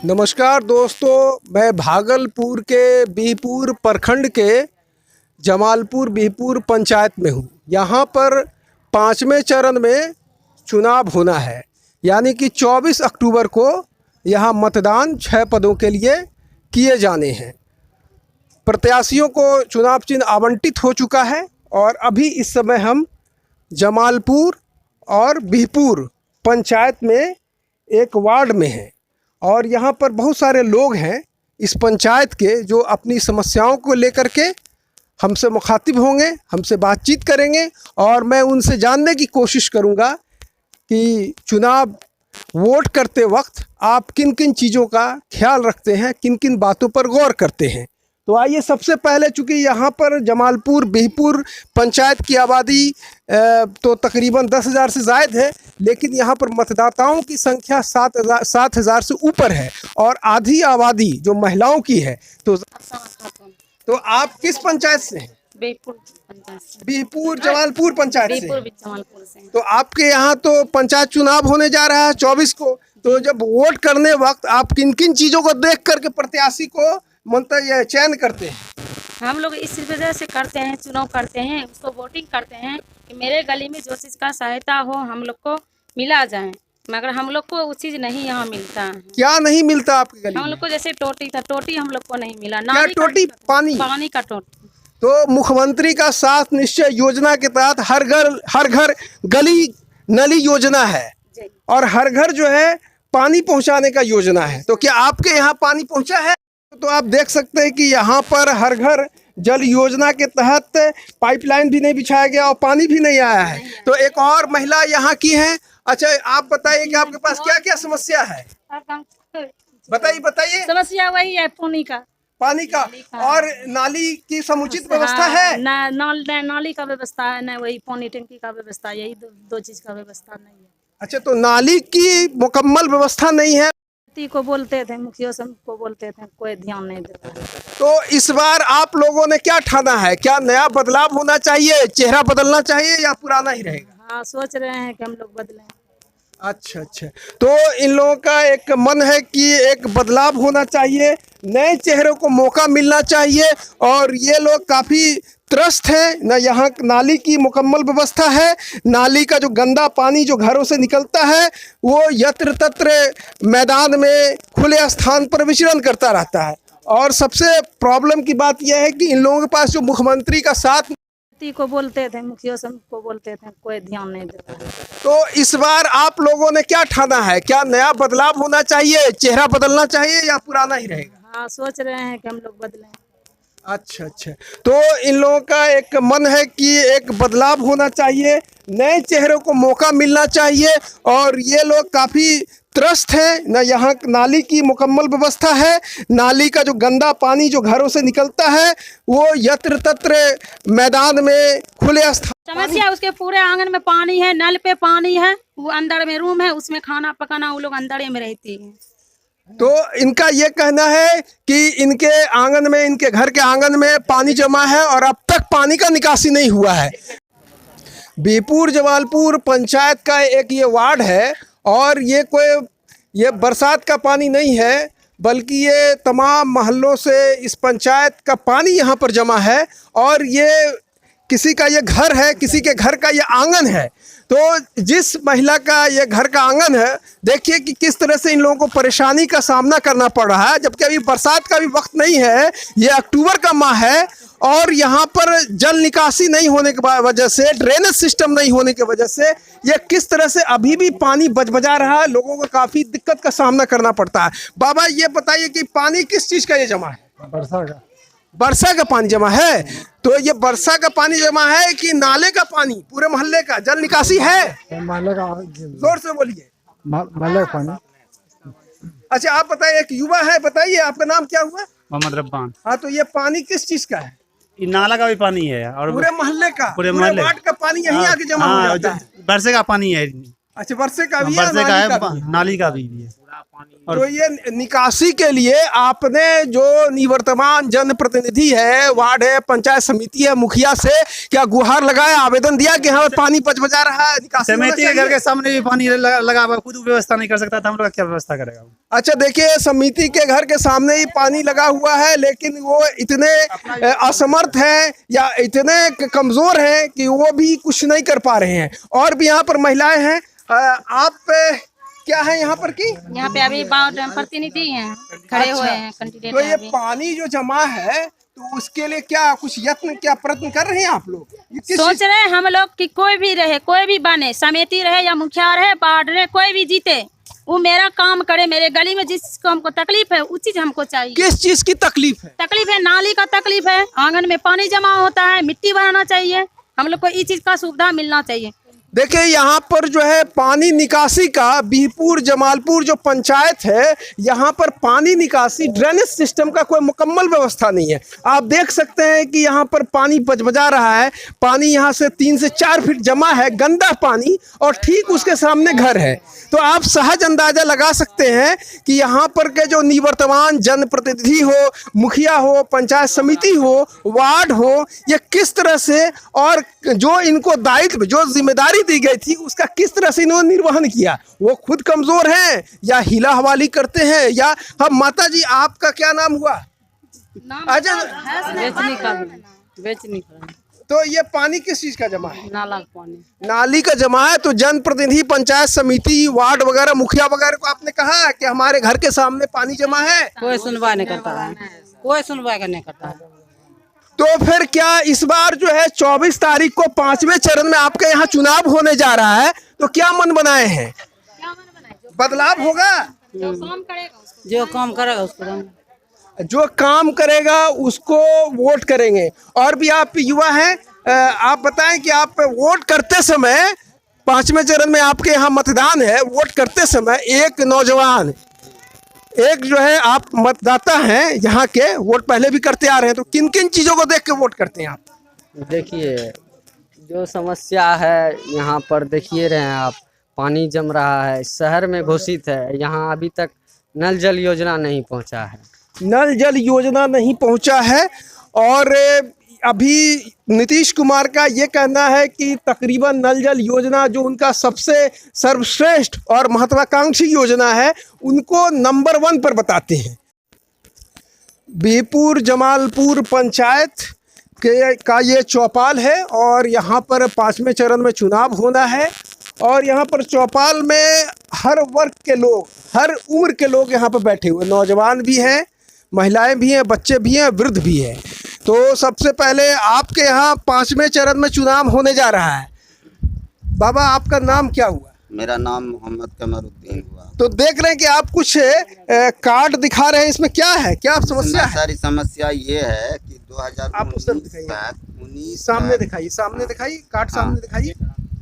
नमस्कार दोस्तों, मैं भागलपुर के बिहपुर प्रखंड के जमालपुर बिहपुर पंचायत में हूँ। यहाँ पर 5वें चरण में चुनाव होना है, यानी कि 24 अक्टूबर को यहाँ मतदान 6 पदों के लिए किए जाने हैं। प्रत्याशियों को चुनाव चिन्ह आवंटित हो चुका है और अभी इस समय हम जमालपुर और बिहपुर पंचायत में एक वार्ड में हैं और यहाँ पर बहुत सारे लोग हैं इस पंचायत के जो अपनी समस्याओं को लेकर के हमसे मुखातिब होंगे, हमसे बातचीत करेंगे और मैं उनसे जानने की कोशिश करूँगा कि चुनाव वोट करते वक्त आप किन किन चीज़ों का ख्याल रखते हैं, किन किन बातों पर गौर करते हैं। तो आइए, सबसे पहले चूँकि यहाँ पर जमालपुर बिहपुर पंचायत की आबादी तो तकरीबन 10,000 से ज़ायद है, लेकिन यहाँ पर मतदाताओं की संख्या 7,000 से ऊपर है और आधी आबादी जो महिलाओं की है। तो आप किस पंचायत से हैं? बिहपुर पंचायत से। बिहपुर जमालपुर पंचायत से। जमालपुर से। तो आपके यहाँ तो पंचायत चुनाव होने जा रहा है 24 को, तो जब वोट करने वक्त आप किन किन चीज़ों को देख करके प्रत्याशी को चयन करते हैं? हम लोग इस वजह से करते हैं, चुनाव करते हैं, उसको वोटिंग करते हैं कि मेरे गली में जो चीज़ का सहायता हो हम लोग को मिला जाए, मगर हम लोग को वो चीज़ नहीं यहाँ मिलता है। क्या नहीं मिलता आपकी गली हम लोग को? जैसे टोटी था, टोटी हम लोग को नहीं मिला। क्या टोटी? पानी का टोटी। तो मुख्यमंत्री का 7 निश्चय योजना के तहत हर घर गली नली योजना है और हर घर जो है पानी पहुंचाने का योजना है। तो क्या आपके यहाँ पानी पहुंचा है? तो आप देख सकते हैं कि यहाँ पर हर घर जल योजना के तहत पाइपलाइन भी नहीं बिछाया गया और पानी भी नहीं आया है। तो एक और महिला यहाँ की है। अच्छा, आप बताइए कि आपके पास क्या क्या समस्या है? बताइए। समस्या वही है, पानी का और नाली की समुचित व्यवस्था है? नाली का व्यवस्था है ना, वही पानी टंकी का व्यवस्था, यही दो चीज का व्यवस्था नहीं है। अच्छा, तो नाली की मुकम्मल व्यवस्था नहीं है को बोलते थे, मुखिया को बोलते थे, कोई ध्यान नहीं देता। तो इस बार आप लोगों ने क्या ठाना है? क्या नया बदलाव होना चाहिए, चेहरा बदलना चाहिए या पुराना ही रहेगा? हाँ, सोच रहे हैं कि हम लोग बदलें। अच्छा, तो इन लोगों का एक मन है कि एक बदलाव होना चाहिए, नए चेहरों को मौका मिलना चाहिए और ये लोग काफ़ी त्रस्त है न। यहाँ नाली की मुकम्मल व्यवस्था है, नाली का जो गंदा पानी जो घरों से निकलता है वो यत्र तत्र मैदान में खुले स्थान पर विचरण करता रहता है। और सबसे प्रॉब्लम की बात यह है कि इन लोगों के पास जो मुख्यमंत्री का साथ को बोलते थे, मुखिया को बोलते थे, कोई ध्यान नहीं देता। तो इस बार आप लोगों ने क्या ठाना है? क्या नया बदलाव होना चाहिए, चेहरा बदलना चाहिए या पुराना ही रहेगा? हाँ, सोच रहे हैं कि हम लोग बदलें। अच्छा, तो इन लोगों का एक मन है कि एक बदलाव होना चाहिए, नए चेहरों को मौका मिलना चाहिए और ये लोग काफ़ी त्रस्त है न। यहाँ नाली की मुकम्मल व्यवस्था है, नाली का जो गंदा पानी जो घरों से निकलता है वो यत्र तत्र मैदान में खुले स्थान। समस्या उसके पूरे आंगन में पानी है, नल पे पानी है, वो अंदर में रूम है, उसमें खाना पकाना वो लोग अंदर में रहती है। तो इनका ये कहना है कि इनके आंगन में, इनके घर के आंगन में पानी जमा है और अब तक पानी का निकासी नहीं हुआ है। बिहपुर जमालपुर पंचायत का एक ये वार्ड है और ये बरसात का पानी नहीं है, बल्कि ये तमाम मोहल्लों से इस पंचायत का पानी यहाँ पर जमा है और ये किसी का ये घर है, किसी के घर का ये आंगन है। तो जिस महिला का ये घर का आंगन है, देखिए कि किस तरह से इन लोगों को परेशानी का सामना करना पड़ रहा है, जबकि अभी बरसात का भी वक्त नहीं है, ये अक्टूबर का माह है और यहाँ पर जल निकासी नहीं होने की वजह से, ड्रेनेज सिस्टम नहीं होने की वजह से ये किस तरह से अभी भी पानी बजा रहा है। लोगों को काफ़ी दिक्कत का सामना करना पड़ता है। बाबा, ये बताइए कि पानी किस चीज़ का ये जमा है? वर्षा का पानी जमा है। तो ये वर्षा का पानी जमा है कि नाले का पानी? पूरे मोहल्ले का जल निकासी है? मोहल्ले का। जोर से बोलिए। मोहल्ले का पानी। अच्छा, आप बताइए, एक युवा है, बताइए आपका नाम क्या हुआ? मोहम्मद रब्बान। हाँ, तो ये पानी किस चीज का है? नाला का भी पानी है और पूरे मोहल्ले का, पूरे वार्ड का पानी यहीं आके जमा हो जाता है? वर्षे का पानी है। अच्छा, वर्षे का भी है, वर्षे का है, नाली का भी है। तो ये निकासी के लिए आपने जो निवर्तमान जनप्रतिनिधि है, वार्ड है, पंचायत समिति है, मुखिया से क्या गुहार लगाया, आवेदन दिया कि हमें पानी बचा रहा है, निकासी होना समिति के घर चाहिए? के सामने भी पानी लगा हुआ है, खुद व्यवस्था नहीं कर सकता था, हम लोग क्या व्यवस्था करेगा? अच्छा देखिए, समिति के घर के सामने ही पानी लगा हुआ है, लेकिन वो इतने असमर्थ हैं या इतने कमजोर हैं कि वो भी कुछ नहीं कर पा रहे हैं। और भी यहाँ पर महिलाएं हैं। आप क्या है यहाँ पर की? यहाँ पे अभी प्रतिनिधि हैं, खड़े हुए हैं, तो कैंडिडेट ये हैं अभी। पानी जो जमा है, तो उसके लिए क्या कुछ यत्न, क्या प्रयत्न कर रहे हैं आप लोग? ये किस सोच चीज- रहे हैं हम लोग कि कोई भी रहे, कोई भी बने, समिति रहे या मुखिया रहे, वार्ड रहे, कोई भी जीते, वो मेरा काम करे। मेरे गली में जिसको हमको तकलीफ है वो चीज हमको चाहिए। किस चीज की तकलीफ है? तकलीफ है, नाली का तकलीफ है, आंगन में पानी जमा होता है, मिट्टी बनाना चाहिए, हम लोग को इस चीज का सुविधा मिलना चाहिए। देखिए यहाँ पर जो है पानी निकासी का बिहपुर जमालपुर जो पंचायत है, यहाँ पर पानी निकासी ड्रेनेज सिस्टम का कोई मुकम्मल व्यवस्था नहीं है। आप देख सकते हैं कि यहाँ पर पानी बजा रहा है, पानी यहाँ से 3 से 4 फीट जमा है, गंदा पानी, और ठीक उसके सामने घर है। तो आप सहज अंदाजा लगा सकते हैं कि यहाँ पर के जो निवर्तमान जनप्रतिनिधि हो, मुखिया हो, पंचायत समिति हो, वार्ड हो, ये किस तरह से, और जो इनको दायित्व, जो जिम्मेदारी दी गई थी, उसका किस तरह से इन्होंने निर्वहन किया। वो खुद कमजोर हैं या हिला हवाली करते हैं, या हम माता जी आपका क्या नाम हुआ? अच्छा, बेचने का तो ये पानी किस चीज का जमा है? नाला का पानी। नाली का जमा है। तो जनप्रतिनिधि, पंचायत समिति, वार्ड वगैरह, मुखिया वगैरह को आपने कहा कि हमारे घर के सामने पानी जमा है? कोई सुनवाई नहीं करता है, कोई सुनवाई नहीं करता है। तो फिर क्या इस बार जो है 24 तारीख को 5वें चरण में आपके यहाँ चुनाव होने जा रहा है, तो क्या मन बनाए हैं? बदलाव होगा? जो काम करेगा उसको, जो काम करेगा उसको देंगे। जो काम करेगा उसको वोट करेंगे। और भी आप युवा हैं, आप बताएं कि आप वोट करते समय, 5वें चरण में आपके यहाँ मतदान है, वोट करते समय एक नौजवान, एक जो है आप मतदाता हैं यहाँ के, वोट पहले भी करते आ रहे हैं, तो किन किन चीज़ों को देख के वोट करते हैं आप? देखिए, जो समस्या है यहाँ पर देखिए रहे हैं आप, पानी जम रहा है, शहर में घोषित है, यहाँ अभी तक नल जल योजना नहीं पहुँचा है। नल जल योजना नहीं पहुंचा है, और अभी नीतीश कुमार का ये कहना है कि तकरीबन नल जल योजना जो उनका सबसे सर्वश्रेष्ठ और महत्वाकांक्षी योजना है, उनको नंबर 1 पर बताते हैं। बिहपुर जमालपुर पंचायत का ये चौपाल है, और यहाँ पर 5वें चरण में चुनाव होना है। और यहाँ पर चौपाल में हर वर्ग के लोग, हर उम्र के लोग यहाँ पर बैठे हुए, नौजवान भी हैं, महिलाएं भी हैं, बच्चे भी हैं, वृद्ध भी हैं। तो सबसे पहले आपके यहाँ 5वें चरण में चुनाव होने जा रहा है। बाबा, आपका नाम क्या हुआ? मेरा नाम मोहम्मद कमरुद्दीन हुआ। तो देख रहे हैं कि आप कुछ कार्ड दिखा रहे हैं, इसमें क्या है, क्या समस्या है? सारी समस्या ये है कि आप उस तरफ 2019 सामने दिखाइए, सामने दिखाइए, कार्ड सामने दिखाइए।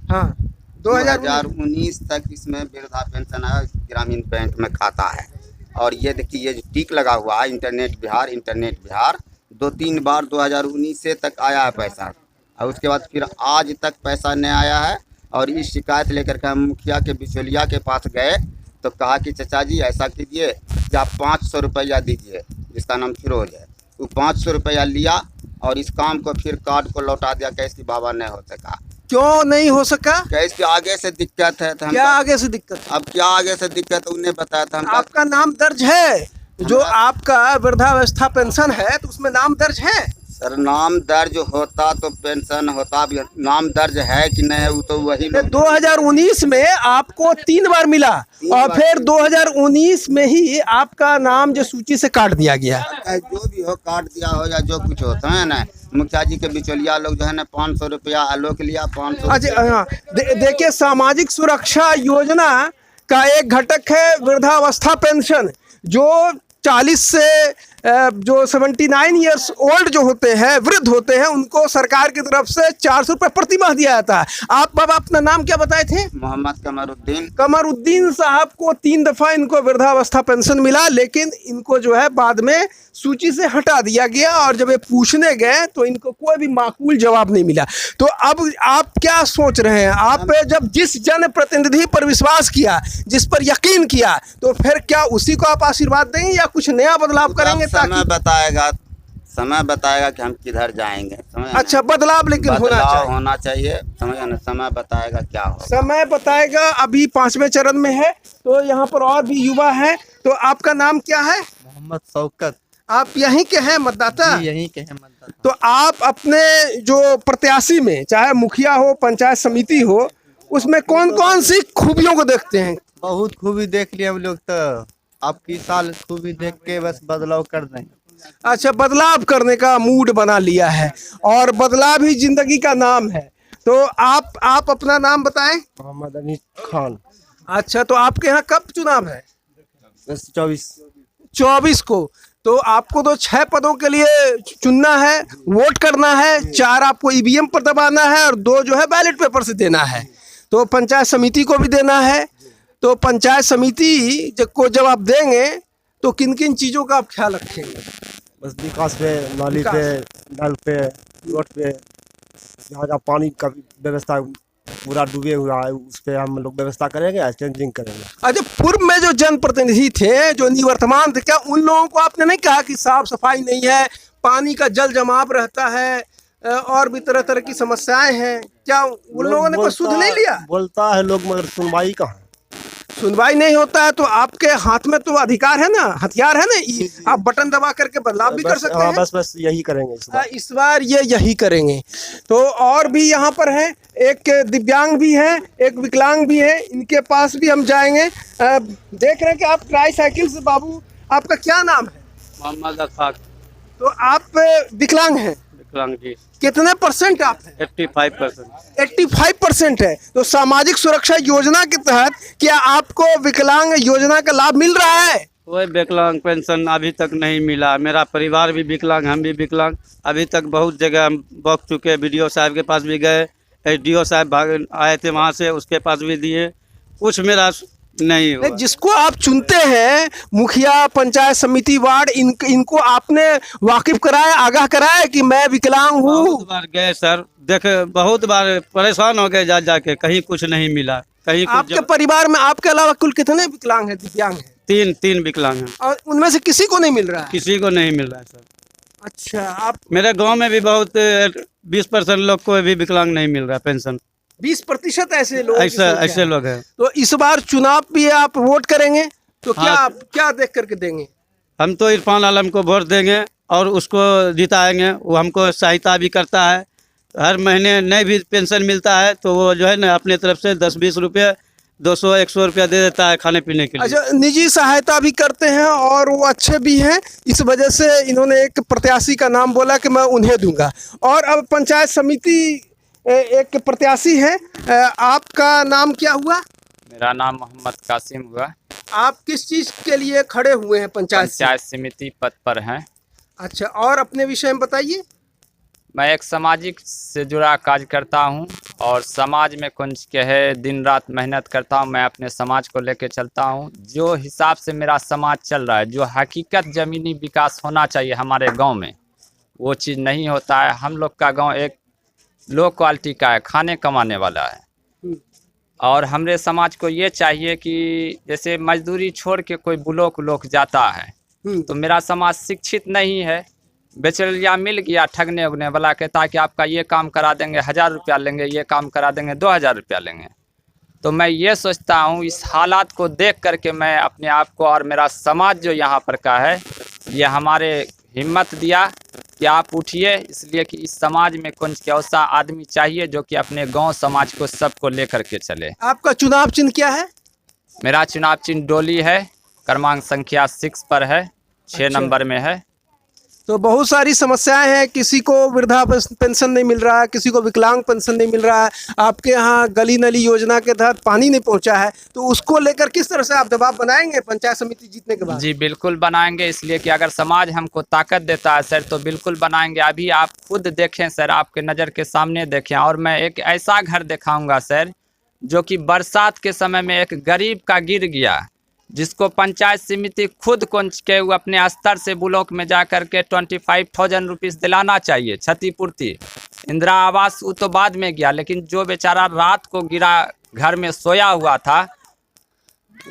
हाँ, 2019 तक इसमें वृद्धा पेंशन है, ग्रामीण बैंक में खाता है। और ये देखिए, ये जो टिक लगा हुआ है, इंटरनेट बिहार 2-3 बार 2019 से तक आया है पैसा, और उसके बाद फिर आज तक पैसा नहीं आया है। और इस शिकायत लेकर के हम मुखिया के बिचौलिया के पास गए, तो कहा कि चाचा जी ऐसा कीजिए कि आप 500 रुपया दीजिए, जिसका नाम फिरोज है। वो 500 रुपया लिया और इस काम को फिर कार्ड को लौटा दिया, कैसे बाबा नहीं हो सका। क्यों नहीं हो सका? कैसे आगे से दिक्कत है, तो हम क्या आगे से दिक्कत? अब क्या आगे से दिक्कत उन्हें बताया था। हम आपका नाम दर्ज है, जो आपका वृद्धावस्था पेंशन है, तो उसमें नाम दर्ज है? सर, नाम दर्ज होता तो पेंशन होता, भी नाम दर्ज है कि नहीं, वो तो वही लोग। 2019 में आपको 3 बार मिला, और फिर 2019 में ही आपका नाम जो सूची से काट दिया गया। जो भी हो, काट दिया हो या जो कुछ होता है ना, मुखिया जी के बिचौलिया लोग जो है ना 500 रुपया आलोक लिया, 500। अच्छा, हाँ, देखिए, सामाजिक सुरक्षा योजना का एक घटक है वृद्धावस्था पेंशन, जो 40 से जो 79 ईयर्स ओल्ड जो होते हैं, वृद्ध होते हैं, उनको सरकार की तरफ से 400 रुपये प्रति माह दिया जाता है। आप बाबा अपना नाम क्या बताए थे? मोहम्मद कमरुद्दीन। कमरुद्दीन साहब को 3 दफ़ा इनको वृद्धावस्था पेंशन मिला, लेकिन इनको जो है बाद में सूची से हटा दिया गया और जब ये पूछने गए तो इनको कोई भी माकूल जवाब नहीं मिला। तो अब आप क्या सोच रहे हैं? आप जब जिस जनप्रतिनिधि पर विश्वास किया, जिस पर यकीन किया, तो फिर क्या उसी को आप आशीर्वाद देंगे या कुछ नया बदलाव करेंगे? समय बताएगा कि हम किधर जाएंगे। अच्छा, बदलाव लेकिन होना चाहिए। समय बताएगा क्या होगा। समय बताएगा। अभी 5वें चरण में है, तो यहाँ पर और भी युवा है। तो आपका नाम क्या है? मोहम्मद शौकत। आप यहीं के हैं मतदाता? यहीं के हैं मतदाता। तो आप अपने जो प्रत्याशी में, चाहे मुखिया हो, पंचायत समिति हो, उसमें कौन कौन सी खूबियों को देखते हैं? बहुत खूबी देख लिए हम लोग, तो अब की साल खूबी देख के बस बदलाव कर दें। अच्छा, बदलाव करने का मूड बना लिया है और बदलाव ही जिंदगी का नाम है। तो आप अपना नाम बताएं। मोहम्मद अनीस खान। अच्छा, तो आपके यहाँ कब चुनाव है? 24 को। तो आपको तो 6 पदों के लिए चुनना है, वोट करना है, 4 आपको ईवीएम पर दबाना है और 2 जो है बैलेट पेपर से देना है। तो पंचायत समिति को भी देना है। तो पंचायत समिति को जब आप देंगे तो किन किन चीज़ों का आप ख्याल रखेंगे? बस विकास पे, नाली पे, नल पे, रोड पे, जहाँ जहाँ पानी का व्यवस्था पूरा डूबे हुआ है, उस पर हम लोग व्यवस्था करेंगे, चेंजिंग करेंगे। अच्छा, पूर्व में जो जनप्रतिनिधि थे, जो निवर्तमान थे, क्या उन लोगों को आपने नहीं कहा कि साफ सफाई नहीं है, पानी का जल जमाव रहता है और भी तरह तरह की समस्याएं हैं? क्या उन लोगों ने कोई सुध नहीं लिया? बोलता है लोग, मगर सुनवाई कहाँ? सुनवाई नहीं होता है। तो आपके हाथ में तो अधिकार है ना, हथियार है ना, आप बटन दबा करके बदलाव भी कर सकते हैं। बस यही करेंगे इस बार ये यही करेंगे। तो और भी यहाँ पर है, एक दिव्यांग भी है, एक विकलांग भी है, इनके पास भी हम जाएंगे। देख रहे हैं कि आप ट्राईसाइकिल से, बाबू आपका क्या नाम है? मोहम्मद अफाक। तो आप विकलांग हैं? विकलांग जी। कितने परसेंट आप हैं? 85%। 85% है। तो सामाजिक सुरक्षा योजना के तहत क्या आपको विकलांग योजना का लाभ मिल रहा है? कोई विकलांग पेंशन अभी तक नहीं मिला। मेरा परिवार भी विकलांग, हम भी विकलांग। अभी तक बहुत जगह हम बक चुके, BDO साहब के पास भी गए, SDO साहब आए थे वहाँ से, उसके पास भी दिए, कुछ मेरा नहीं हुआ। जिसको आप चुनते हैं, मुखिया, पंचायत समिति, वार्ड, इनको आपने वाकिफ कराया, आगाह कराया कि मैं विकलांग हूँ? बहुत बार गए सर, देखे बहुत बार परेशान हो गए, जा जाके कहीं कुछ नहीं मिला। कहीं आपके परिवार में आपके अलावा कुल कितने विकलांग हैं, दिव्यांग हैं? 3 विकलांग हैं। और उनमें से किसी को नहीं मिल रहा है? किसी को नहीं मिल रहा है सर। अच्छा, आप मेरे गांव में भी बहुत 20% लोग को भी विकलांग नहीं मिल रहा पेंशन। 20% ऐसे लोग, ऐसे लोग हैं। तो इस बार चुनाव भी आप वोट करेंगे तो क्या आप क्या देख करके देंगे? हम तो इरफान आलम को वोट देंगे और उसको जिताएंगे। वो हमको सहायता भी करता है, हर महीने नई भी पेंशन मिलता है, तो वो जो है ना अपने तरफ से 10-20 रुपये, 200-100 रुपया दे देता है खाने पीने के लिए। अच्छा, निजी सहायता भी करते हैं और वो अच्छे भी हैं। इस वजह से इन्होंने एक प्रत्याशी का नाम बोला कि मैं उन्हें दूंगा। और अब पंचायत समिति एक प्रत्याशी है, आपका नाम क्या हुआ? मेरा नाम मोहम्मद कासिम हुआ। आप किस चीज़ के लिए खड़े हुए हैं पंचायत समिति पद पर हैं। अच्छा, और अपने विषय में बताइए। मैं एक सामाजिक से जुड़ा कार्य करता हूं और समाज में कुछ कहे दिन रात मेहनत करता हूं। मैं अपने समाज को लेकर चलता हूं। जो हिसाब से मेरा समाज चल रहा है, जो हकीकत ज़मीनी विकास होना चाहिए हमारे गांव में, वो चीज़ नहीं होता है। हम लोग का गांव एक लो क्वालिटी का है, खाने कमाने वाला है। और हमारे समाज को ये चाहिए कि जैसे मजदूरी छोड़ के कोई ब्लॉक लोग जाता है, तो मेरा समाज शिक्षित नहीं है, बेचलिया मिल गया ठगने उगने वाला, कहता कि आपका ये काम करा देंगे 1000 रुपया लेंगे, ये काम करा देंगे 2000 रुपया लेंगे। तो मैं ये सोचता हूँ, इस हालात को देख करके मैं अपने आप को और मेरा समाज जो यहाँ पर का है, ये हमारे हिम्मत दिया कि आप उठिए, इसलिए कि इस समाज में कुछ ऐसा आदमी चाहिए जो कि अपने गांव समाज को सबको लेकर के चले। आपका चुनाव चिन्ह क्या है? मेरा चुनाव चिन्ह डोली है, क्रमांक संख्या 6 पर है, 6 नंबर में है। तो बहुत सारी समस्याएं हैं, किसी को वृद्धा पेंशन नहीं मिल रहा है, किसी को विकलांग पेंशन नहीं मिल रहा है, आपके यहाँ गली नली योजना के तहत पानी नहीं पहुंचा है, तो उसको लेकर किस तरह से आप दबाव बनाएंगे पंचायत समिति जीतने के बाद? जी बिल्कुल बनाएंगे, इसलिए कि अगर समाज हमको ताकत देता है सर तो बिल्कुल बनाएंगे। अभी आप खुद देखें सर, आपके नज़र के सामने देखें, और मैं एक ऐसा घर दिखाऊंगा सर जो कि बरसात के समय में एक गरीब का गिर गया, जिसको पंचायत समिति खुद को के अपने स्तर से ब्लॉक में जा कर के 25,000 रुपीज़ दिलाना चाहिए क्षतिपूर्ति। इंदिरा आवास वो तो बाद में गया, लेकिन जो बेचारा रात को गिरा घर में सोया हुआ था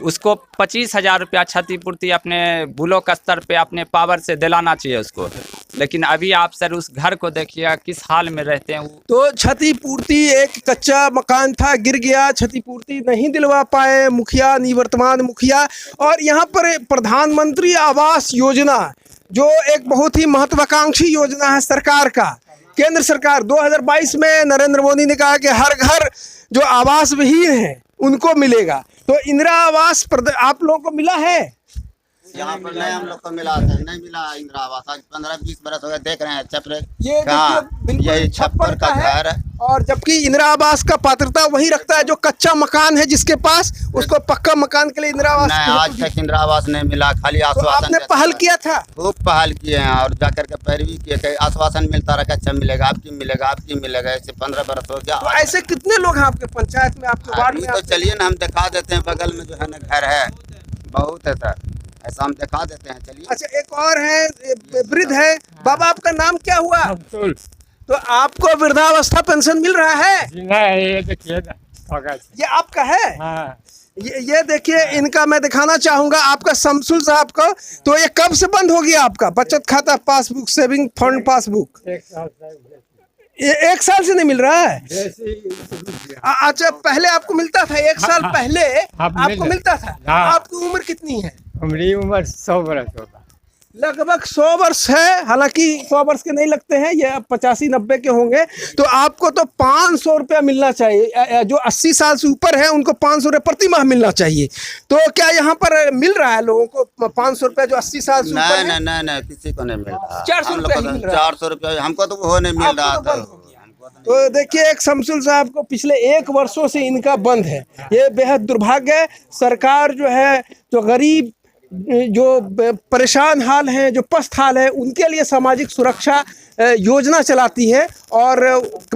उसको 25,000 रुपया क्षतिपूर्ति अपने ब्लॉक स्तर पे अपने पावर से दिलाना चाहिए उसको। लेकिन अभी आप सर उस घर को देखिए किस हाल में रहते हैं। तो क्षतिपूर्ति, एक कच्चा मकान था गिर गया, क्षतिपूर्ति नहीं दिलवा पाए मुखिया, निवर्तमान मुखिया। और यहाँ पर प्रधानमंत्री आवास योजना जो एक बहुत ही महत्वाकांक्षी योजना है सरकार का, केंद्र सरकार 2022 में नरेंद्र मोदी ने कहा कि हर घर जो आवास विहीन है उनको मिलेगा। तो इंदिरा आवास आप लोगों को मिला है? यहाँ पर नहीं हम लोग को मिला था, नहीं मिला इंदिरा आवास। आज 15-20 बरस हो गए, देख रहे हैं छप्पर ये बिल्कुल यही छप्पर का घर है। और जबकि इंदिरा आवास का पात्रता वही रखता है जो कच्चा मकान है जिसके पास, उसको पक्का मकान के लिए इंदिरा आवास नहीं, आज तक इंदिरा आवास नहीं मिला, खाली तो आश्वासन। आपने पहल किया था? खूब पहल किए हैं और जाकर के पैरवी किए थे, आश्वासन मिलता रहा, अच्छा मिलेगा, आपकी मिलेगा, आपकी मिलेगा, ऐसे 15 बरस हो गया। तो ऐसे कितने लोग हैं आपके पंचायत में, आपके वार्ड में? तो चलिए ना हम दिखा देते हैं, बगल में जो है ना घर है, बहुत है सर, ऐसा हम दिखा देते हैं, चलिए। अच्छा, एक और है, वृद्ध है। बाबा आपका नाम क्या हुआ? तो आपको वृद्धावस्था पेंशन मिल रहा है? नहीं, ये देखिए ये आपका है? हाँ। ये देखिए, इनका मैं दिखाना चाहूंगा आपका शमसुल साहब को। तो ये कब से बंद हो गया आपका बचत खाता पासबुक, सेविंग फंड पासबुक? ये 1 साल से नहीं मिल रहा है? अच्छा, पहले आपको मिलता था? 1 साल पहले आपको मिलता था? आपकी उम्र कितनी है? हमारी उम्र 100 बरस होगा, लगभग 100 वर्ष है। हालांकि 100 वर्ष के नहीं लगते हैं, ये 85-90 के होंगे। तो आपको तो 500 रुपया मिलना चाहिए। जो 80 साल से ऊपर है उनको 500 रुपये प्रति माह मिलना चाहिए। तो क्या यहाँ पर मिल रहा है लोगों को 500 रुपया जो 80 साल से ऊपर है? नहीं, किसी को नहीं मिल रहा। 400 रुपया ही मिल रहा है। 400 रुपया हमको तो वो नहीं मिल रहा था। तो देखिए, एक शमसुल साहब को पिछले 1 वर्षों से इनका बंद है। ये बेहद दुर्भाग्य है। सरकार जो है, जो गरीब, जो परेशान हाल हैं, जो पस्त हाल है, उनके लिए सामाजिक सुरक्षा योजना चलाती है। और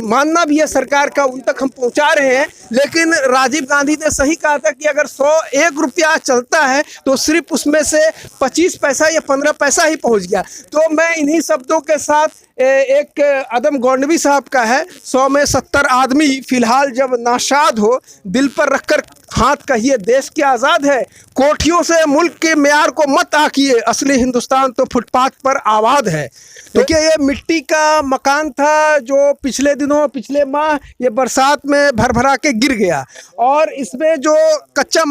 मानना भी है सरकार का, उन तक हम पहुंचा रहे हैं। लेकिन राजीव गांधी ने सही कहा था कि अगर 101 रुपया चलता है तो सिर्फ उसमें से 25 पैसा या 15 पैसा ही पहुंच गया। तो मैं इन्हीं शब्दों के साथ, एक अदम गौंडवी साहब का है, 100 में 70 आदमी फिलहाल जब नाशाद हो, दिल पर रखकर हाथ कहिए देश की आज़ाद है, कोठियों से मुल्क के म्यार को मत आकिए, असली हिंदुस्तान तो फुटपाथ पर आबाद है। देखिए, ये मिट्टी का मकान था जो पिछले माह ये बरसात में भरभरा के गिर गया। और इसमें जो कच्चा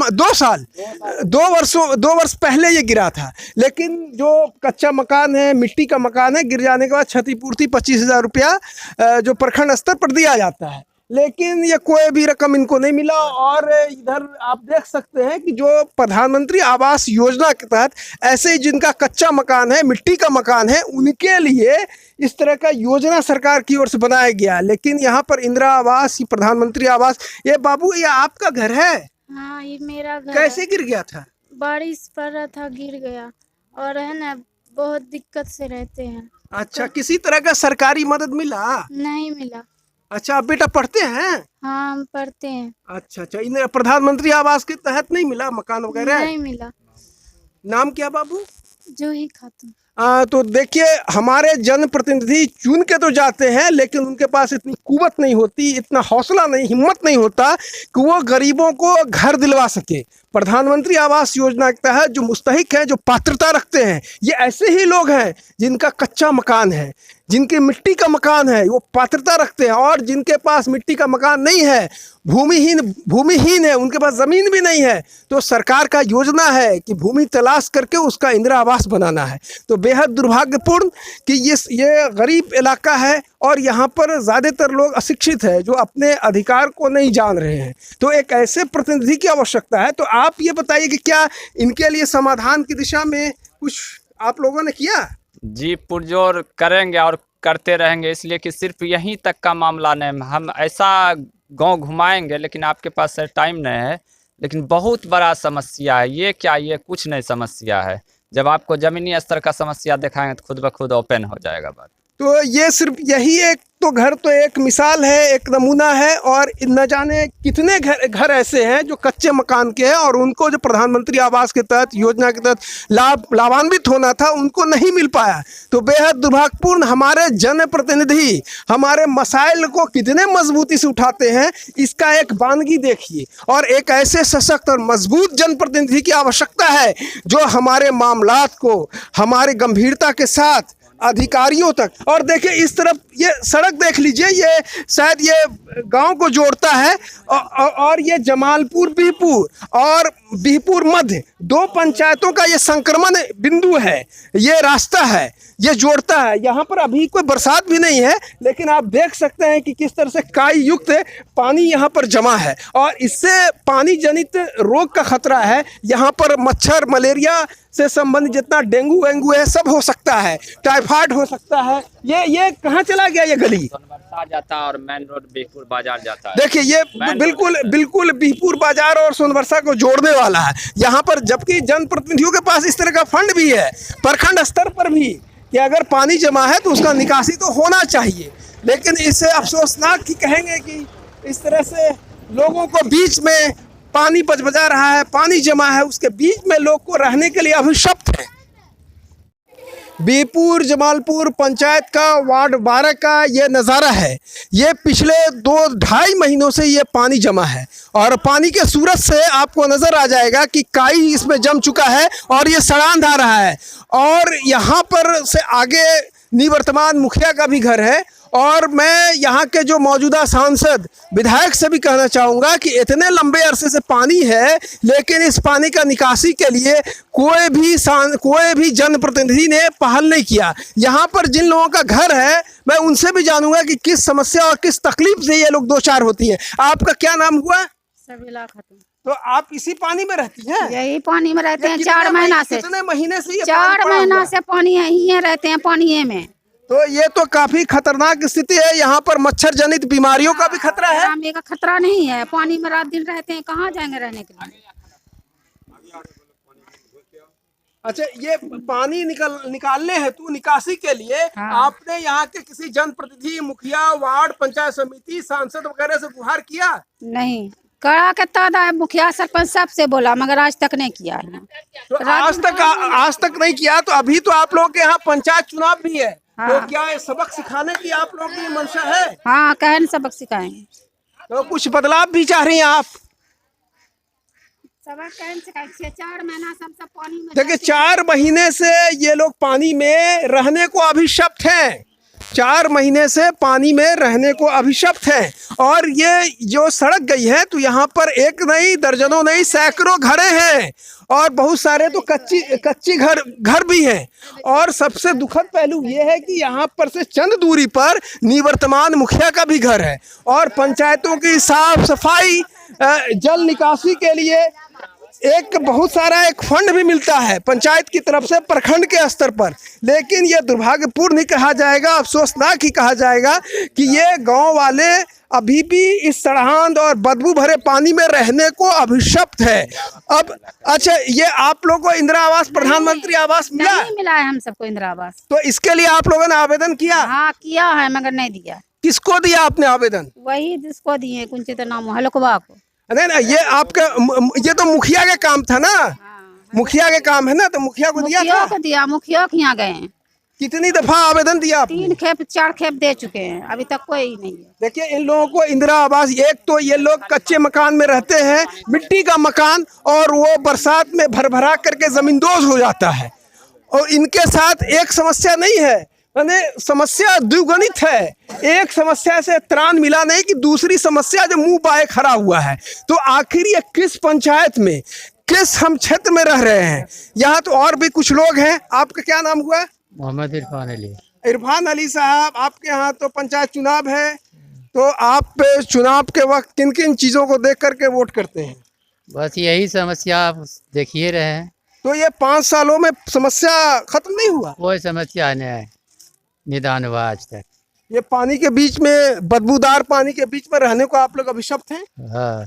2 वर्ष पहले ये गिरा था। लेकिन जो कच्चा मकान है, मिट्टी का मकान है, गिर जाने के बाद क्षतिपूर्ति 25,000 रुपया जो प्रखंड स्तर पर दिया जाता है। लेकिन ये कोई भी रकम इनको नहीं मिला। और इधर आप देख सकते हैं कि जो प्रधानमंत्री आवास योजना के तहत ऐसे ही जिनका कच्चा मकान है, मिट्टी का मकान है, उनके लिए इस तरह का योजना सरकार की ओर से बनाया गया। लेकिन यहाँ पर इंदिरा आवास, प्रधानमंत्री आवास, ये बाबू ये आपका घर है? हाँ, ये मेरा घर। कैसे गिर गया था? बारिश पड़ रहा था, गिर गया। और है ना, बहुत दिक्कत से रहते हैं। अच्छा, किसी तरह का सरकारी मदद मिला? नहीं मिला। अच्छा, आप बेटा पढ़ते हैं? हाँ, हम पढ़ते हैं। अच्छा, इन्हें प्रधानमंत्री आवास के तहत नहीं मिला मकान वगैरह? नहीं मिला। नाम क्या बाबू? जूही खातून। तो देखिए, हमारे जनप्रतिनिधि चुन के तो जाते हैं, लेकिन उनके पास इतनी कुवत नहीं होती, इतना हौसला नहीं, हिम्मत नहीं होता कि वो गरीबों को घर दिलवा सके। प्रधानमंत्री आवास योजना के तहत जो मुस्तहिक हैं, जो पात्रता रखते हैं, ये ऐसे ही लोग हैं जिनका कच्चा मकान है, जिनके मिट्टी का मकान है, वो पात्रता रखते हैं। और जिनके पास मिट्टी का मकान नहीं है, भूमिहीन है, उनके पास ज़मीन भी नहीं है, तो सरकार का योजना है कि भूमि तलाश करके उसका इंदिरा आवास बनाना है। तो बेहद दुर्भाग्यपूर्ण कि ये गरीब इलाका है और यहाँ पर ज़्यादातर लोग अशिक्षित है, जो अपने अधिकार को नहीं जान रहे हैं। तो एक ऐसे प्रतिनिधि की आवश्यकता है। तो आप ये बताइए कि क्या इनके लिए समाधान की दिशा में कुछ आप लोगों ने किया? जी पुरजोर करेंगे और करते रहेंगे, इसलिए कि सिर्फ यहीं तक का मामला नहीं, हम ऐसा गांव घुमाएंगे, लेकिन आपके पास टाइम नहीं है। लेकिन बहुत बड़ा समस्या है ये, क्या ये कुछ नहीं समस्या है। जब आपको ज़मीनी स्तर का समस्या दिखाएंगे तो खुद ब खुद ओपन हो जाएगा बात। तो ये सिर्फ यही एक तो घर तो एक मिसाल है, एक नमूना है, और न जाने कितने घर ऐसे हैं जो कच्चे मकान के हैं और उनको जो प्रधानमंत्री आवास के तहत योजना के तहत लाभान्वित होना था उनको नहीं मिल पाया। तो बेहद दुर्भाग्यपूर्ण, हमारे जनप्रतिनिधि हमारे मसाइल को कितने मजबूती से उठाते हैं इसका एक बानगी देखिए। और एक ऐसे सशक्त और मजबूत जनप्रतिनिधि की आवश्यकता है जो हमारे मामलात को हमारे गंभीरता के साथ अधिकारियों तक। और देखिए इस तरफ ये सड़क देख लीजिए, ये शायद ये गांव को जोड़ता है और ये जमालपुर बिहपुर और बिहपुर मध्य 2 पंचायतों का ये संक्रमण बिंदु है, ये रास्ता है, ये जोड़ता है। यहाँ पर अभी कोई बरसात भी नहीं है, लेकिन आप देख सकते हैं कि किस तरह से काई युक्त पानी यहाँ पर जमा है और इससे पानी जनित रोग का खतरा है। यहाँ पर मच्छर मलेरिया से संबंधित जितना डेंगू वेंगू है सब हो सकता है, टाइफाइड हो सकता है। ये कहाँ चला गया ये गली? सोनबरसा जाता है और मेन रोड बिहपुर बाजार जाता है। देखिए ये बिल्कुल बिहपुर बाजार और सोनबरसा को जोड़ने वाला है यहाँ पर, जबकि जनप्रतिनिधियों के पास इस तरह का फंड भी है प्रखंड स्तर पर भी कि अगर पानी जमा है तो उसका निकासी तो होना चाहिए। लेकिन इससे अफसोसनाक ही कहेंगे कि इस तरह से लोगों को बीच में पानी बजा रहा है, पानी जमा है, उसके बीच में लोग को रहने के लिए अभिशप्त है। बिहपुर जमालपुर पंचायत का वार्ड 12 का ये नज़ारा है। ये पिछले 2-2.5 महीनों से ये पानी जमा है और पानी के सूरत से आपको नज़र आ जाएगा कि काई इसमें जम चुका है और ये सड़ान आ रहा है। और यहाँ पर से आगे निवर्तमान मुखिया का भी घर है और मैं यहाँ के जो मौजूदा सांसद विधायक से भी कहना चाहूँगा कि इतने लंबे अरसे से पानी है, लेकिन इस पानी का निकासी के लिए कोई भी जनप्रतिनिधि ने पहल नहीं किया। यहाँ पर जिन लोगों का घर है मैं उनसे भी जानूंगा कि किस समस्या और किस तकलीफ से ये लोग 2-4 होती हैं। आपका क्या नाम हुआ? सबीला खातून। तो आप इसी पानी में रहती हैं? यही पानी में रहते हैं 4 महीना से। कितने महीने से? 4 महीना से पानी है, यहीं रहते हैं पानी में। तो ये तो काफी खतरनाक स्थिति है। यहाँ पर मच्छर जनित बीमारियों का भी खतरा है। हमें का खतरा नहीं है, पानी में रात दिन रहते हैं, कहाँ जाएंगे रहने के लिए। अच्छा, ये पानी निकालने हेतु निकासी के लिए आपने यहाँ के किसी जनप्रतिनिधि, मुखिया, वार्ड पंचायत समिति, सांसद वगैरह से गुहार किया? नहीं, कड़ा के तादा मुखिया सरपंच सबसे बोला मगर आज तक नहीं किया है। तो आज तक नहीं किया। तो अभी तो आप लोगों के यहाँ पंचायत चुनाव भी है। तो क्या सबक सिखाने की आप लोगों की मंशा है? हाँ, कहन सबक सिखाएंगे। तो कुछ बदलाव भी चाह रही हैं आप? सबक कहन सिखाएंगे। 4 महीना सब पानी में। देखिए 4 महीने से ये लोग पानी में रहने को अभिशप्त हैं। 4 महीने से पानी में रहने को अभिशप्त हैं। और ये जो सड़क गई है तो यहाँ पर एक नहीं, दर्जनों नहीं, सैकड़ों घरें हैं और बहुत सारे तो कच्ची घर भी हैं। और सबसे दुखद पहलू ये है कि यहाँ पर से चंद दूरी पर निवर्तमान मुखिया का भी घर है और पंचायतों की साफ सफाई, जल निकासी के लिए एक बहुत सारा एक फंड भी मिलता है पंचायत की तरफ से प्रखंड के स्तर पर। लेकिन ये दुर्भाग्यपूर्ण ही कहा जाएगा, अफसोसनाक ही कहा जाएगा कि ये गांव वाले अभी भी इस सड़ाहन और बदबू भरे पानी में रहने को अभिशप्त है। अब अच्छा, ये आप लोगों को इंदिरा आवास, प्रधानमंत्री आवास मिला? नहीं मिला है हम सबको इंदिरा आवास। तो इसके लिए आप लोगों ने आवेदन किया? हाँ किया है मगर नहीं दिया। किसको दिया आपने आवेदन? वही जिसको दिए, कुछ तो नाम हलकवा को। नहीं ना, ये आपका ये तो मुखिया का काम था ना। मुखिया के काम है ना, तो मुखिया को दिया था? मुखिया के यहाँ गए हैं। कितनी दफा आवेदन दिया आपने? 3 खेप 4 खेप दे चुके हैं, अभी तक कोई नहीं है। देखिए इन लोगों को इंदिरा आवास, एक तो ये लोग कच्चे मकान में रहते हैं, मिट्टी का मकान, और वो बरसात में भर करके जमींदोज हो जाता है। और इनके साथ एक समस्या नहीं है, मैंने समस्या द्विगुणित है। एक समस्या से त्राण मिला नहीं कि दूसरी समस्या जो मुंह बाए खड़ा हुआ है। तो आखिर ये किस पंचायत में, किस हम क्षेत्र में रह रहे हैं? यहाँ तो और भी कुछ लोग हैं। आपका क्या नाम हुआ? मोहम्मद इरफान अली। इरफान अली साहब, आपके यहाँ तो पंचायत चुनाव है, तो आप चुनाव के वक्त किन किन चीज़ों को देख करके वोट करते हैं? बस यही समस्या आप देखिए रहे हैं। तो ये 5 सालों में समस्या खत्म नहीं हुआ? कोई समस्या नहीं है, निदान हुआ आज तक। ये पानी के बीच में, बदबूदार पानी के बीच में रहने को आप लोग अभिशप्त हैं। हाँ,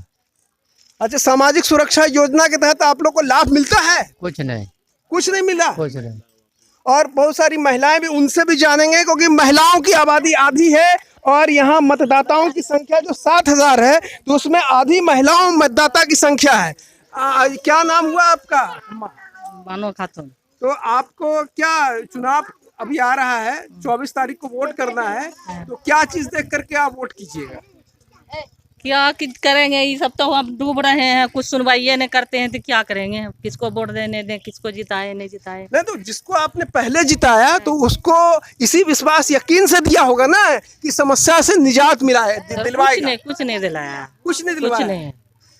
अच्छा, सामाजिक सुरक्षा योजना के तहत आप लोग को लाभ मिलता है? कुछ नहीं, कुछ नहीं मिला। कुछ नहीं। और बहुत सारी महिलाएं भी, उनसे भी जानेंगे, क्योंकि महिलाओं की आबादी आधी है और यहाँ मतदाताओं की संख्या जो 7,000 है, तो उसमें आधी महिलाओं मतदाता की संख्या है। क्या नाम हुआ आपका? बानो खातून। तो आपको क्या, चुनाव अभी आ रहा है, 24 तारीख को वोट करना है, तो क्या चीज देख करके आप वोट कीजिएगा? क्या करेंगे, ये सब तो हम डूब रहे हैं, कुछ सुनवाई नहीं करते हैं तो क्या करेंगे? किसको वोट देने दें, किसको जिताए नहीं जिताए? नहीं, तो जिसको आपने पहले जिताया तो उसको इसी विश्वास यकीन से दिया होगा ना कि समस्या से निजात मिला है, दिलवाएगा। कुछ नहीं दिलाया, कुछ नहीं कुछ दिलवाया। नहीं।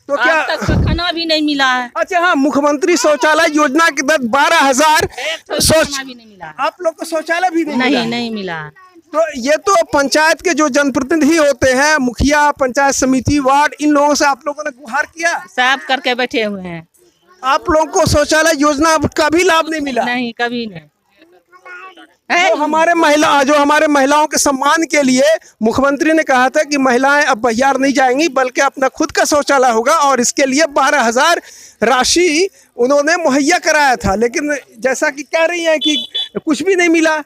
तो क्या आज तक का खाना भी नहीं मिला है। अच्छा, हाँ, मुख्यमंत्री शौचालय योजना के तहत 12,000 खाना भी नहीं मिला। आप लोग को शौचालय भी नहीं मिला? नहीं मिला। तो ये तो पंचायत के जो जनप्रतिनिधि होते हैं, मुखिया, पंचायत समिति, वार्ड, इन लोगों से आप लोगों ने गुहार किया? साफ करके बैठे हुए हैं। आप लोगों को शौचालय योजना का भी लाभ नहीं मिला? नहीं, कभी नहीं। जो हमारे महिलाओं के सम्मान के लिए मुख्यमंत्री ने कहा था कि महिलाएं अब बहियार नहीं जाएंगी, बल्कि अपना खुद का शौचालय होगा, और इसके लिए 12,000 राशि उन्होंने मुहैया कराया था। लेकिन जैसा कि कह रही हैं कि कुछ भी नहीं मिला,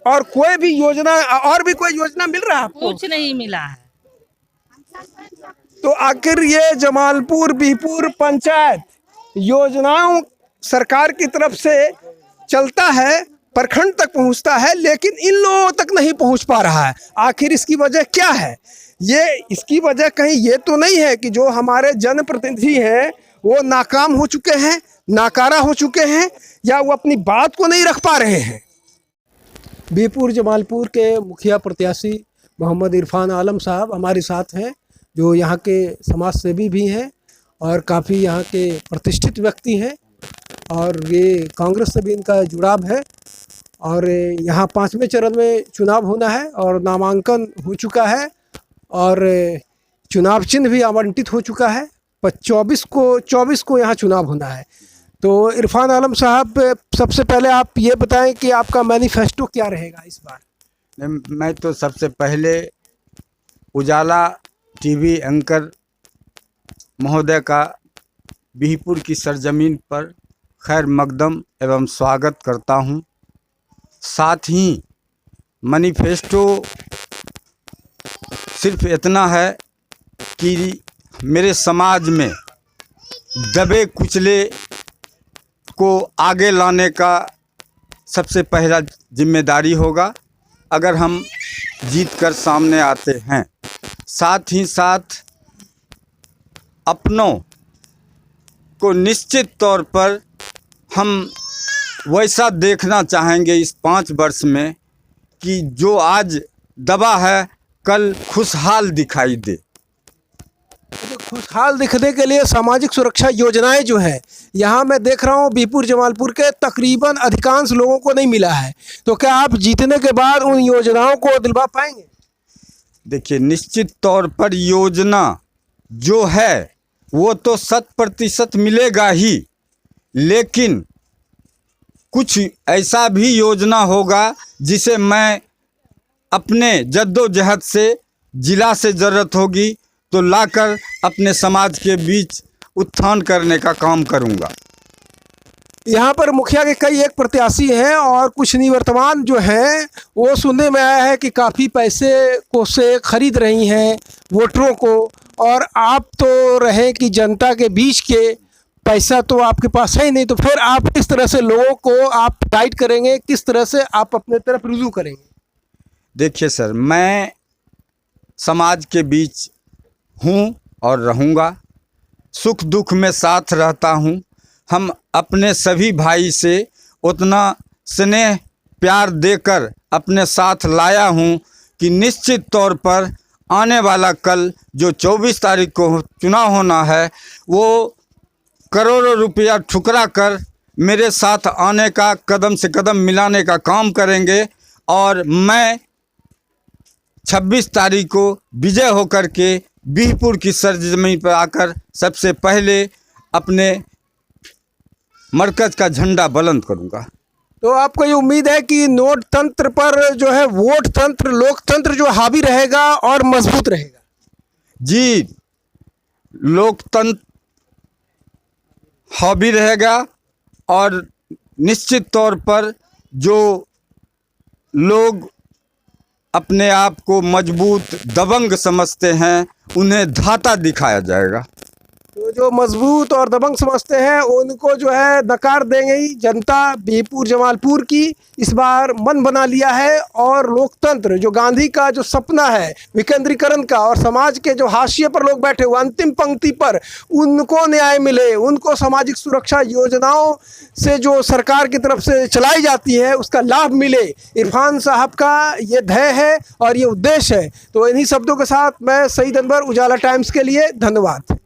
और कोई भी योजना, और भी कोई योजना मिल रहा है आपको? कुछ नहीं मिला है। तो आखिर ये जमालपुर बीहपुर पंचायत योजनाओं सरकार की तरफ से चलता है, प्रखंड तक पहुंचता है, लेकिन इन लोगों तक नहीं पहुंच पा रहा है। आखिर इसकी वजह क्या है? इसकी वजह कहीं ये तो नहीं है कि जो हमारे जनप्रतिनिधि हैं वो नाकाम हो चुके हैं, नाकारा हो चुके हैं, या वो अपनी बात को नहीं रख पा रहे हैं? बीहपुर जमालपुर के मुखिया प्रत्याशी मोहम्मद इरफान आलम साहब हमारे साथ हैं, जो यहाँ के समाज सेवी भी हैं और काफ़ी यहाँ के प्रतिष्ठित व्यक्ति हैं, और ये कांग्रेस से भी इनका जुड़ाव है। और यहाँ 5वें चरण में चुनाव होना है और नामांकन हो चुका है, और चुनाव चिन्ह भी आवंटित हो चुका है। 24 को यहाँ चुनाव होना है। तो इरफान आलम साहब, सबसे पहले आप ये बताएं कि आपका मैनिफेस्टो क्या रहेगा इस बार? मैं तो सबसे पहले उजाला टीवी एंकर महोदय का बीहपुर की सरजमीन पर खैर मकदम एवं स्वागत करता हूं। साथ ही मैनिफेस्टो सिर्फ इतना है कि मेरे समाज में दबे कुचले को आगे लाने का सबसे पहला जिम्मेदारी होगा, अगर हम जीत कर सामने आते हैं। साथ ही साथ अपनों को निश्चित तौर पर हम वैसा देखना चाहेंगे इस 5 वर्ष में कि जो आज दबा है कल खुशहाल दिखाई दे। तो खुशहाल दिखने के लिए सामाजिक सुरक्षा योजनाएं जो है, यहाँ मैं देख रहा हूँ बीहपुर जमालपुर के तकरीबन अधिकांश लोगों को नहीं मिला है। तो क्या आप जीतने के बाद उन योजनाओं को दिलवा पाएंगे? देखिए, निश्चित तौर पर योजना जो है वो तो 100% मिलेगा ही, लेकिन कुछ ऐसा भी योजना होगा जिसे मैं अपने जद्दोजहद से, जिला से ज़रूरत होगी तो लाकर अपने समाज के बीच उत्थान करने का काम करूंगा। यहाँ पर मुखिया के कई एक प्रत्याशी हैं और कुछ निवर्तमान जो हैं वो सुनने में आया है कि काफ़ी पैसे को से खरीद रही हैं वोटरों को, और आप तो रहे कि जनता के बीच के, पैसा तो आपके पास है ही नहीं, तो फिर आप किस तरह से लोगों को आप गाइड करेंगे, किस तरह से आप अपने तरफ रुजू करेंगे? देखिए सर, मैं समाज के बीच हूँ और रहूँगा, सुख दुख में साथ रहता हूँ। हम अपने सभी भाई से उतना स्नेह प्यार देकर अपने साथ लाया हूँ कि निश्चित तौर पर आने वाला कल जो 24 तारीख को चुनाव होना है वो करोड़ों रुपया ठुकरा कर मेरे साथ आने का, कदम से कदम मिलाने का काम करेंगे, और मैं 26 तारीख को विजय होकर के बीहपुर की सरजमीन पर आकर सबसे पहले अपने मरकज का झंडा बुलंद करूँगा। तो आपको ये उम्मीद है कि नोट तंत्र पर जो है वोट तंत्र, लोकतंत्र जो हावी रहेगा और मजबूत रहेगा? जी, लोकतंत्र हावी रहेगा और निश्चित तौर पर जो लोग अपने आप को मजबूत दबंग समझते हैं उन्हें धाता दिखाया जाएगा। तो जो मजबूत और दबंग समझते हैं उनको जो है नकार देंगे ही। जनता बिहपुर जमालपुर की इस बार मन बना लिया है और लोकतंत्र जो गांधी का जो सपना है विकेंद्रीकरण का, और समाज के जो हाशिए पर लोग बैठे हुए अंतिम पंक्ति पर, उनको न्याय मिले, उनको सामाजिक सुरक्षा योजनाओं से जो सरकार की तरफ से चलाई जाती है उसका लाभ मिले, इरफान साहब का ये ध्येय है और ये उद्देश्य है। तो इन्हीं शब्दों के साथ मैं सईद अनवर, उजाला टाइम्स के लिए धन्यवाद।